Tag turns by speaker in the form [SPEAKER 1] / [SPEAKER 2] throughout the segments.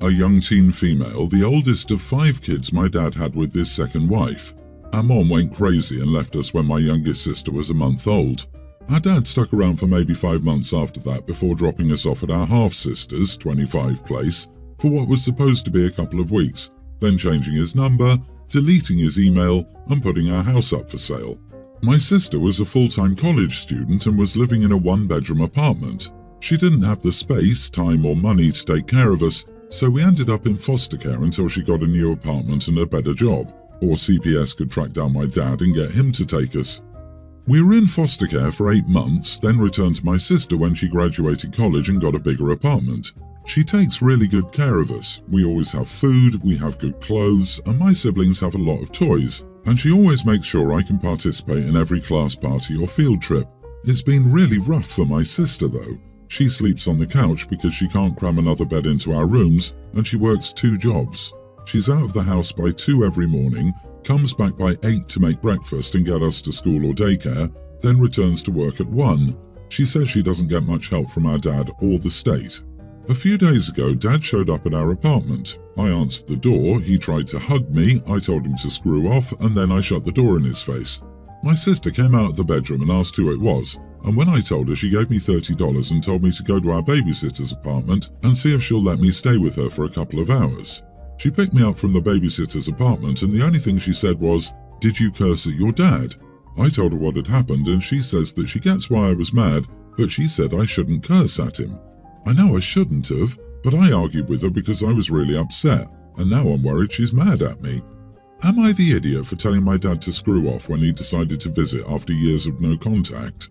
[SPEAKER 1] a young teen female, the oldest of 5 kids my dad had with his second wife. Our mom went crazy and left us when my youngest sister was a month old. Our dad stuck around for maybe 5 months after that before dropping us off at our half-sister's, 25 place, for what was supposed to be a couple of weeks, then changing his number, deleting his email, and putting our house up for sale. My sister was a full-time college student and was living in a 1-bedroom apartment. She didn't have the space, time, or money to take care of us, so we ended up in foster care until she got a new apartment and a better job, or CPS could track down my dad and get him to take us. We were in foster care for 8 months, then returned to my sister when she graduated college and got a bigger apartment. She takes really good care of us. We always have food, we have good clothes, and my siblings have a lot of toys, and she always makes sure I can participate in every class party or field trip. It's been really rough for my sister though. She sleeps on the couch because she can't cram another bed into our rooms, and she works 2 jobs. She's out of the house by 2 every morning, comes back by 8 to make breakfast and get us to school or daycare, then returns to work at 1. She says she doesn't get much help from our dad or the state. A few days ago, Dad showed up at our apartment. I answered the door, he tried to hug me, I told him to screw off, and then I shut the door in his face. My sister came out of the bedroom and asked who it was, and when I told her, she gave me $30 and told me to go to our babysitter's apartment and see if she'll let me stay with her for a couple of hours. She picked me up from the babysitter's apartment, and the only thing she said was, "Did you curse at your dad?" I told her what had happened, and she says that she gets why I was mad, but she said I shouldn't curse at him. I know I shouldn't have, but I argued with her because I was really upset, and now I'm worried she's mad at me. Am I the idiot for telling my dad to screw off when he decided to visit after years of no contact?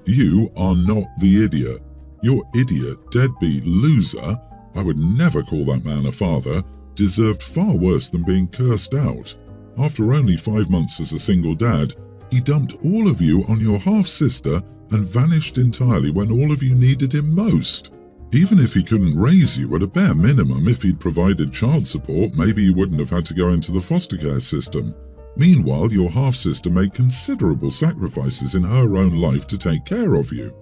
[SPEAKER 1] You are not the idiot. Your idiot, deadbeat loser, I would never call that man a father, deserved far worse than being cursed out. After only 5 months as a single dad, he dumped all of you on your half-sister and vanished entirely when all of you needed him most. Even if he couldn't raise you, at a bare minimum, if he'd provided child support, maybe you wouldn't have had to go into the foster care system. Meanwhile, your half-sister made considerable sacrifices in her own life to take care of you.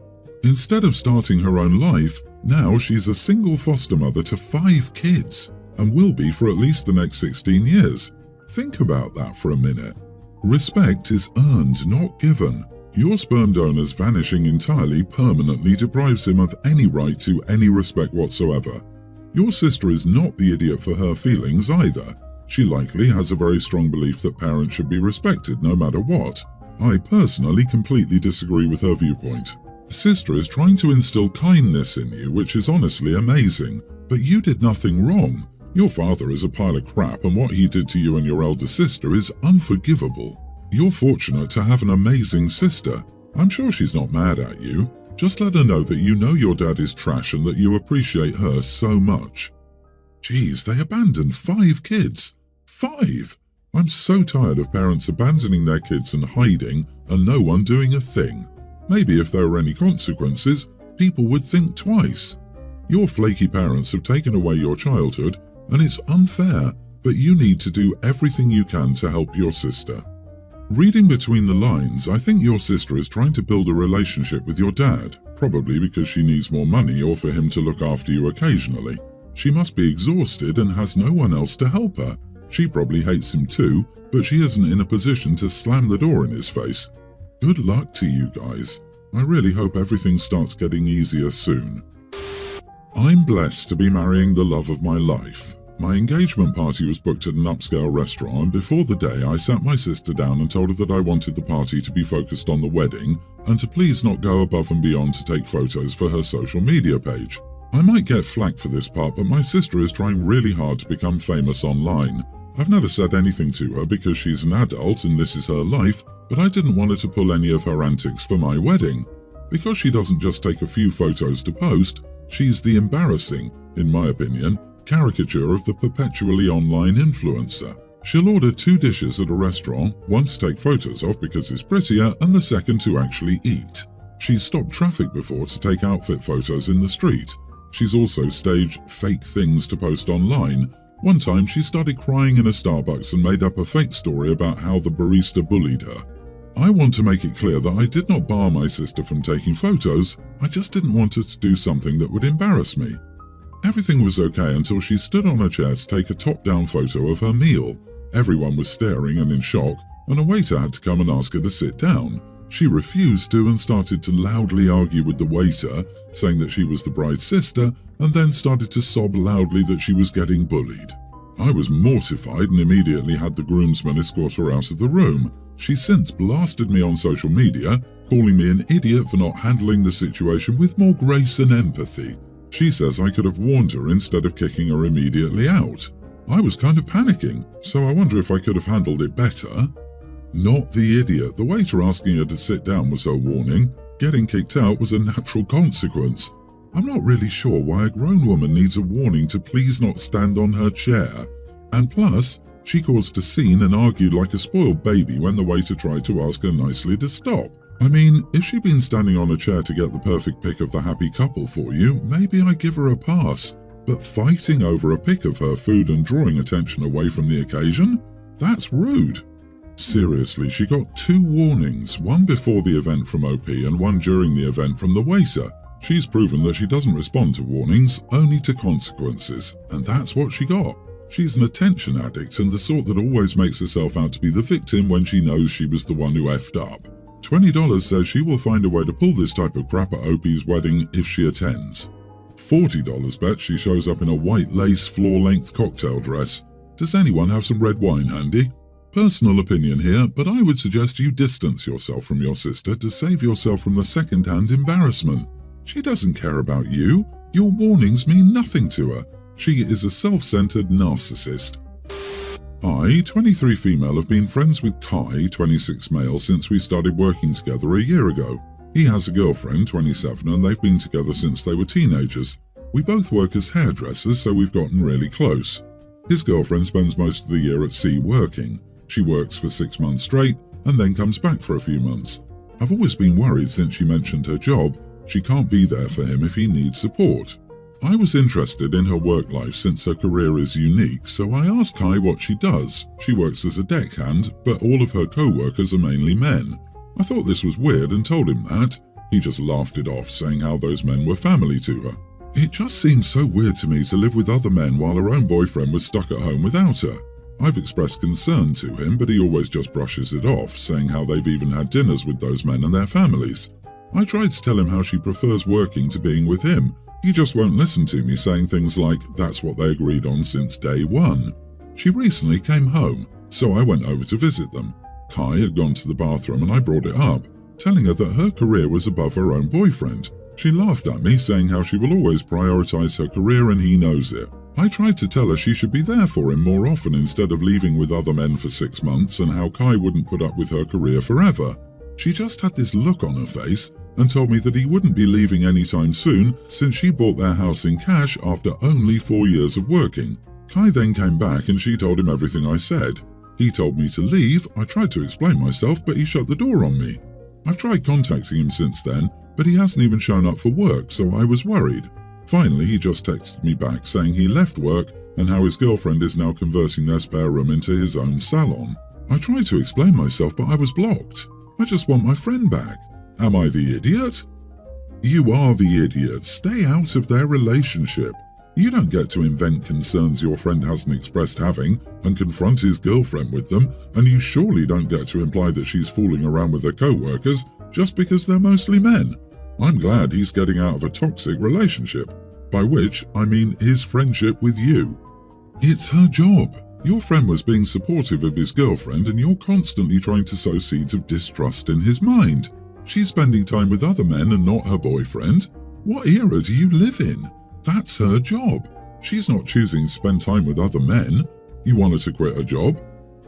[SPEAKER 1] Instead of starting her own life, now she's a single foster mother to 5 kids, and will be for at least the next 16 years. Think about that for a minute. Respect is earned, not given. Your sperm donor's vanishing entirely permanently deprives him of any right to any respect whatsoever. Your sister is not the idiot for her feelings either. She likely has a very strong belief that parents should be respected no matter what. I personally completely disagree with her viewpoint. Sister is trying to instill kindness in you, which is honestly amazing, but you did nothing wrong. Your father is a pile of crap, and what he did to you and your elder sister is unforgivable. You're fortunate to have an amazing sister. I'm sure she's not mad at you. Just let her know that you know your dad is trash and that you appreciate her so much. Geez, they abandoned 5 kids. 5! I'm so tired of parents abandoning their kids and hiding and no one doing a thing. Maybe if there were any consequences, people would think twice. Your flaky parents have taken away your childhood, and it's unfair, but you need to do everything you can to help your sister. Reading between the lines, I think your sister is trying to build a relationship with your dad, probably because she needs more money or for him to look after you occasionally. She must be exhausted and has no one else to help her. She probably hates him too, but she isn't in a position to slam the door in his face. Good luck to you guys. I really hope everything starts getting easier soon. I'm blessed to be marrying the love of my life. My engagement party was booked at an upscale restaurant, and before the day I sat my sister down and told her that I wanted the party to be focused on the wedding and to please not go above and beyond to take photos for her social media page. I might get flack for this part, but my sister is trying really hard to become famous online. I've never said anything to her because she's an adult and this is her life, but I didn't want her to pull any of her antics for my wedding. Because she doesn't just take a few photos to post, she's the embarrassing, in my opinion, caricature of the perpetually online influencer. She'll order 2 dishes at a restaurant, one to take photos of because it's prettier and the second to actually eat. She's stopped traffic before to take outfit photos in the street. She's also staged fake things to post online. One time she started crying in a Starbucks and made up a fake story about how the barista bullied her. I want to make it clear that I did not bar my sister from taking photos, I just didn't want her to do something that would embarrass me. Everything was okay until she stood on a chair to take a top-down photo of her meal. Everyone was staring and in shock, and a waiter had to come and ask her to sit down. She refused to and started to loudly argue with the waiter, saying that she was the bride's sister, and then started to sob loudly that she was getting bullied. I was mortified and immediately had the groomsmen escort her out of the room. She's since blasted me on social media, calling me an idiot for not handling the situation with more grace and empathy. She says I could have warned her instead of kicking her immediately out. I was kind of panicking, so I wonder if I could have handled it better. Not the idiot. The waiter asking her to sit down was her warning. Getting kicked out was a natural consequence. I'm not really sure why a grown woman needs a warning to please not stand on her chair. And plus, she caused a scene and argued like a spoiled baby when the waiter tried to ask her nicely to stop. I mean, if she'd been standing on a chair to get the perfect pic of the happy couple for you, maybe I'd give her a pass. But fighting over a pic of her food and drawing attention away from the occasion? That's rude. Seriously, she got 2 warnings, one before the event from OP and one during the event from the waiter. She's proven that she doesn't respond to warnings, only to consequences, and that's what she got. She's an attention addict and the sort that always makes herself out to be the victim when she knows she was the one who effed up. $20 says she will find a way to pull this type of crap at OP's wedding if she attends. $40 bets she shows up in a white lace floor-length cocktail dress. Does anyone have some red wine handy? Personal opinion here, but I would suggest you distance yourself from your sister to save yourself from the second-hand embarrassment. She doesn't care about you. Your warnings mean nothing to her. She is a self-centered narcissist. I, 23 female, have been friends with Kai, 26 male, since we started working together a year ago. He has a girlfriend, 27, and they've been together since they were teenagers. We both work as hairdressers, so we've gotten really close. His girlfriend spends most of the year at sea working. She works for 6 months straight and then comes back for a few months. I've always been worried since she mentioned her job. She can't be there for him if he needs support. I was interested in her work life since her career is unique, so I asked Kai what she does. She works as a deckhand, but all of her co-workers are mainly men. I thought this was weird and told him that. He just laughed it off, saying how those men were family to her. It just seemed so weird to me to live with other men while her own boyfriend was stuck at home without her. I've expressed concern to him, but he always just brushes it off, saying how they've even had dinners with those men and their families. I tried to tell him how she prefers working to being with him. He just won't listen to me, saying things like, that's what they agreed on since day one. She recently came home, so I went over to visit them. Kai had gone to the bathroom and I brought it up, telling her that her career was above her own boyfriend. She laughed at me, saying how she will always prioritize her career and he knows it. I tried to tell her she should be there for him more often instead of leaving with other men for 6 months and how Kai wouldn't put up with her career forever. She just had this look on her face and told me that he wouldn't be leaving anytime soon since she bought their house in cash after only 4 years of working. Kai then came back and she told him everything I said. He told me to leave. I tried to explain myself, but he shut the door on me. I've tried contacting him since then, but he hasn't even shown up for work, so I was worried. Finally, he just texted me back saying he left work and how his girlfriend is now converting their spare room into his own salon. I tried to explain myself, but I was blocked. I just want my friend back. Am I the idiot? You are the idiot. Stay out of their relationship. You don't get to invent concerns your friend hasn't expressed having and confront his girlfriend with them, and you surely don't get to imply that she's fooling around with her co-workers just because they're mostly men. I'm glad he's getting out of a toxic relationship, by which I mean his friendship with you. It's her job. Your friend was being supportive of his girlfriend and you're constantly trying to sow seeds of distrust in his mind. She's spending time with other men and not her boyfriend. What era do you live in? That's her job. She's not choosing to spend time with other men. You want her to quit her job?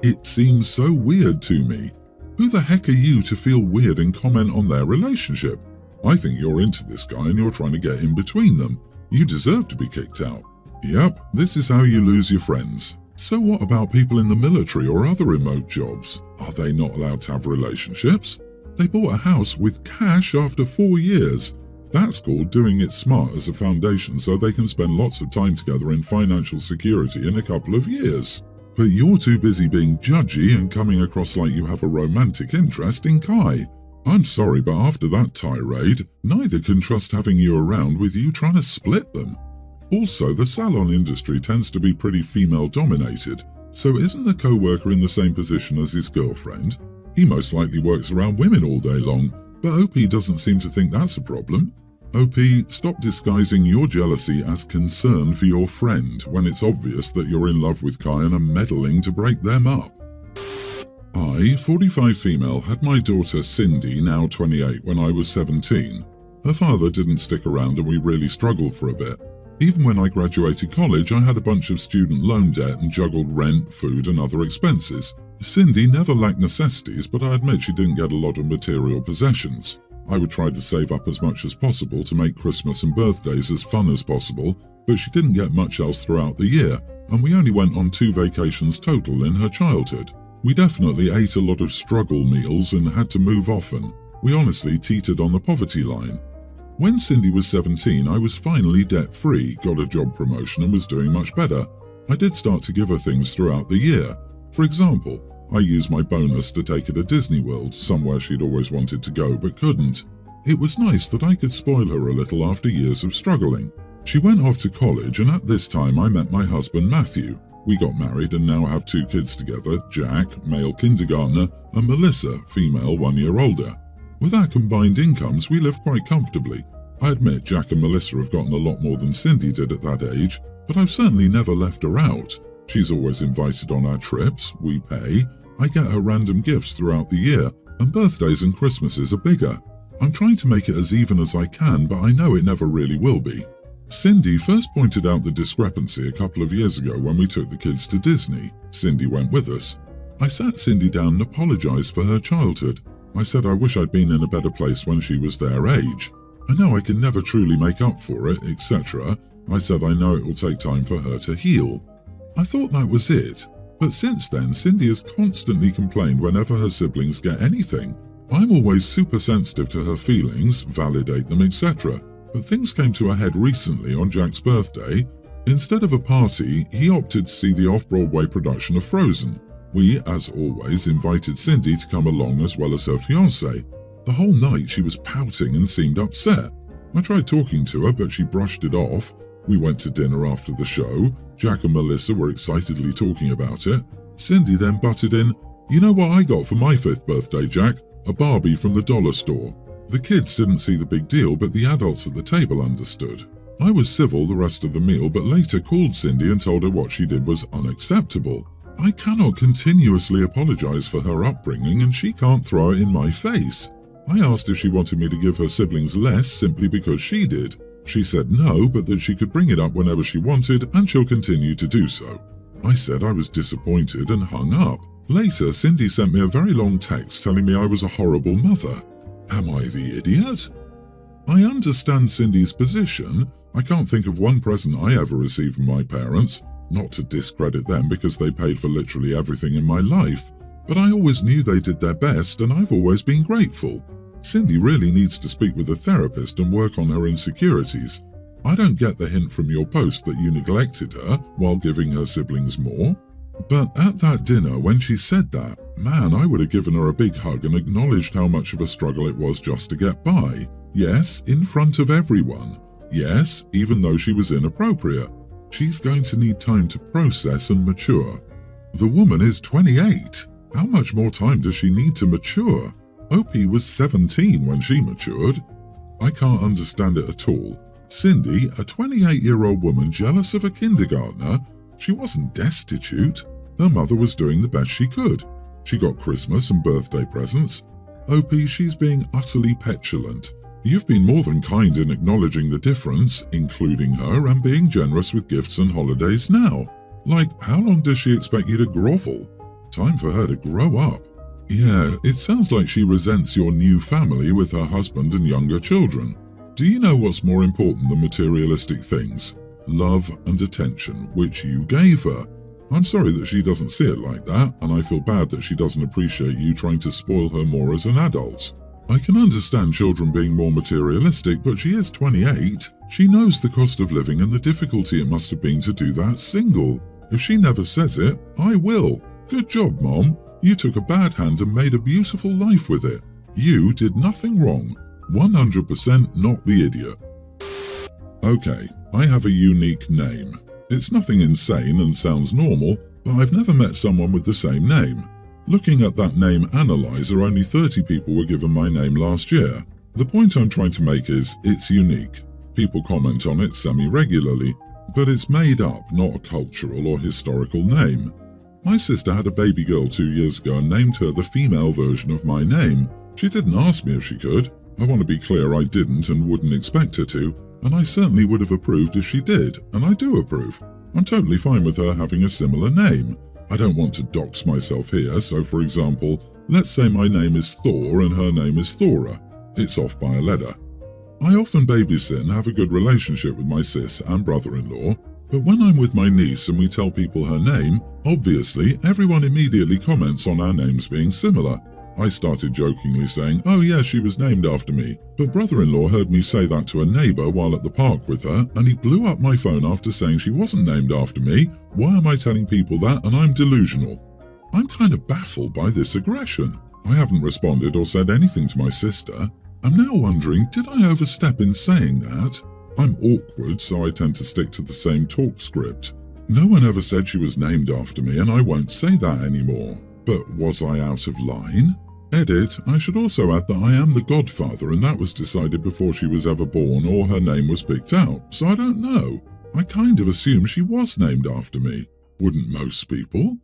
[SPEAKER 1] It seems so weird to me. Who the heck are you to feel weird and comment on their relationship? I think you're into this guy and you're trying to get in between them. You deserve to be kicked out. Yep, this is how you lose your friends. So what about people in the military or other remote jobs? Are they not allowed to have relationships? They bought a house with cash after 4 years. That's called doing it smart as a foundation so they can spend lots of time together in financial security in a couple of years. But you're too busy being judgy and coming across like you have a romantic interest in Kai. I'm sorry, but after that tirade, neither can trust having you around with you trying to split them. Also, the salon industry tends to be pretty female-dominated, so isn't the co-worker in the same position as his girlfriend? He most likely works around women all day long, but OP doesn't seem to think that's a problem. OP, stop disguising your jealousy as concern for your friend when it's obvious that you're in love with Kai and are meddling to break them up. I, 45 female, had my daughter Cindy, now 28, when I was 17. Her father didn't stick around and we really struggled for a bit. Even when I graduated college, I had a bunch of student loan debt and juggled rent, food and other expenses. Cindy never lacked necessities, but I admit she didn't get a lot of material possessions. I would try to save up as much as possible to make Christmas and birthdays as fun as possible, but she didn't get much else throughout the year, and we only went on 2 vacations total in her childhood. We definitely ate a lot of struggle meals and had to move often. We honestly teetered on the poverty line. When Cindy was 17, I was finally debt-free, got a job promotion and was doing much better. I did start to give her things throughout the year. For example, I used my bonus to take her to Disney World, somewhere she'd always wanted to go but couldn't. It was nice that I could spoil her a little after years of struggling. She went off to college, and at this time I met my husband Matthew. We got married and now have 2 kids together, Jack, male kindergartner, and Melissa, female 1 year older. With our combined incomes, we live quite comfortably. I admit Jack and Melissa have gotten a lot more than Cindy did at that age, but I've certainly never left her out. She's always invited on our trips, we pay, I get her random gifts throughout the year, and birthdays and Christmases are bigger. I'm trying to make it as even as I can, but I know it never really will be. Cindy first pointed out the discrepancy a couple of years ago when we took the kids to Disney. Cindy went with us. I sat Cindy down and apologized for her childhood. I said I wish I'd been in a better place when she was their age. I know I can never truly make up for it, etc. I said I know it will take time for her to heal. I thought that was it, but since then Cindy has constantly complained whenever her siblings get anything. I'm always super sensitive to her feelings, validate them, etc. But things came to a head recently on Jack's birthday. Instead of a party, he opted to see the off-Broadway production of Frozen. We, as always, invited Cindy to come along as well as her fiancé. The whole night she was pouting and seemed upset. I tried talking to her, but she brushed it off. We went to dinner after the show. Jack and Melissa were excitedly talking about it. Cindy then butted in, "You know what I got for my 5th birthday, Jack? A Barbie from the dollar store." The kids didn't see the big deal, but the adults at the table understood. I was civil the rest of the meal, but later called Cindy and told her what she did was unacceptable. I cannot continuously apologize for her upbringing, and she can't throw it in my face. I asked if she wanted me to give her siblings less simply because she did. She said no, but that she could bring it up whenever she wanted, and she'll continue to do so. I said I was disappointed and hung up. Later, Cindy sent me a very long text telling me I was a horrible mother. Am I the idiot? I understand Cindy's position. I can't think of one present I ever received from my parents, not to discredit them because they paid for literally everything in my life, but I always knew they did their best and I've always been grateful. Cindy really needs to speak with a therapist and work on her insecurities. I don't get the hint from your post that you neglected her while giving her siblings more. But at that dinner, when she said that, man, I would have given her a big hug and acknowledged how much of a struggle it was just to get by. Yes, in front of everyone. Yes, even though she was inappropriate. She's going to need time to process and mature. The woman is 28. How much more time does she need to mature? OP was 17 when she matured. I can't understand it at all. Cindy, a 28-year-old woman jealous of a kindergartner, she wasn't destitute. Her mother was doing the best she could. She got Christmas and birthday presents. OP, she's being utterly petulant. You've been more than kind in acknowledging the difference, including her, and being generous with gifts and holidays now. Like, how long does she expect you to grovel? Time for her to grow up. Yeah, it sounds like she resents your new family with her husband and younger children. Do you know what's more important than materialistic things? Love and attention, which you gave her. I'm sorry that she doesn't see it like that, and I feel bad that she doesn't appreciate you trying to spoil her more as an adult. I can understand children being more materialistic, but she is 28. She knows the cost of living and the difficulty it must have been to do that single. If she never says it, I will. Good job, Mom. You took a bad hand and made a beautiful life with it. You did nothing wrong. 100% not the idiot. Okay, I have a unique name. It's nothing insane and sounds normal, but I've never met someone with the same name. Looking at that name analyzer, only 30 people were given my name last year. The point I'm trying to make is, it's unique. People comment on it semi-regularly, but it's made up, not a cultural or historical name. My sister had a baby girl 2 years ago and named her the female version of my name. She didn't ask me if she could. I want to be clear, I didn't and wouldn't expect her to, and I certainly would have approved if she did, and I do approve. I'm totally fine with her having a similar name. I don't want to dox myself here, so for example, let's say my name is Thor and her name is Thora. It's off by a letter. I often babysit and have a good relationship with my sis and brother-in-law, but when I'm with my niece and we tell people her name, obviously everyone immediately comments on our names being similar. I started jokingly saying, "Oh yeah, she was named after me," but brother-in-law heard me say that to a neighbour while at the park with her, and he blew up my phone after saying she wasn't named after me. Why am I telling people that and I'm delusional? I'm kind of baffled by this aggression. I haven't responded or said anything to my sister. I'm now wondering, did I overstep in saying that? I'm awkward, so I tend to stick to the same talk script. No one ever said she was named after me, and I won't say that anymore. But was I out of line? Edit, I should also add that I am the godfather, and that was decided before she was ever born or her name was picked out, so I don't know. I kind of assumed she was named after me. Wouldn't most people?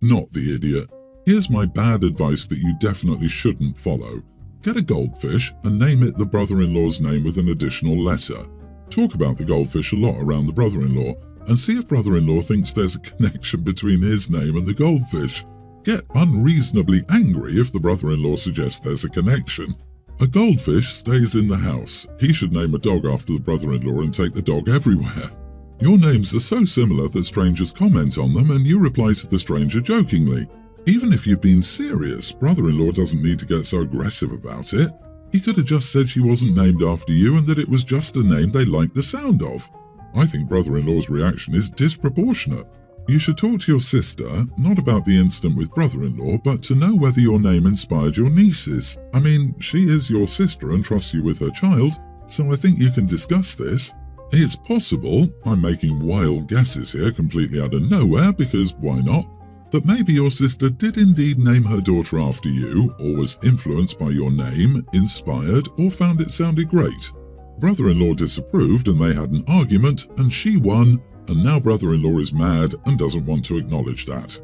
[SPEAKER 1] Not the idiot. Here's my bad advice that you definitely shouldn't follow. Get a goldfish and name it the brother-in-law's name with an additional letter. Talk about the goldfish a lot around the brother-in-law and see if brother-in-law thinks there's a connection between his name and the goldfish. Get unreasonably angry if the brother-in-law suggests there's a connection. A goldfish stays in the house. He should name a dog after the brother-in-law and take the dog everywhere. Your names are so similar that strangers comment on them and you reply to the stranger jokingly. Even if you've been serious, brother-in-law doesn't need to get so aggressive about it. He could have just said she wasn't named after you and that it was just a name they liked the sound of. I think brother-in-law's reaction is disproportionate. You should talk to your sister, not about the incident with brother-in-law, but to know whether your name inspired your nieces. I mean, she is your sister and trusts you with her child, so I think you can discuss this. It's possible, I'm making wild guesses here completely out of nowhere because why not, that maybe your sister did indeed name her daughter after you, or was influenced by your name, inspired, or found it sounded great. Brother-in-law disapproved and they had an argument and she won, and now brother-in-law is mad and doesn't want to acknowledge that.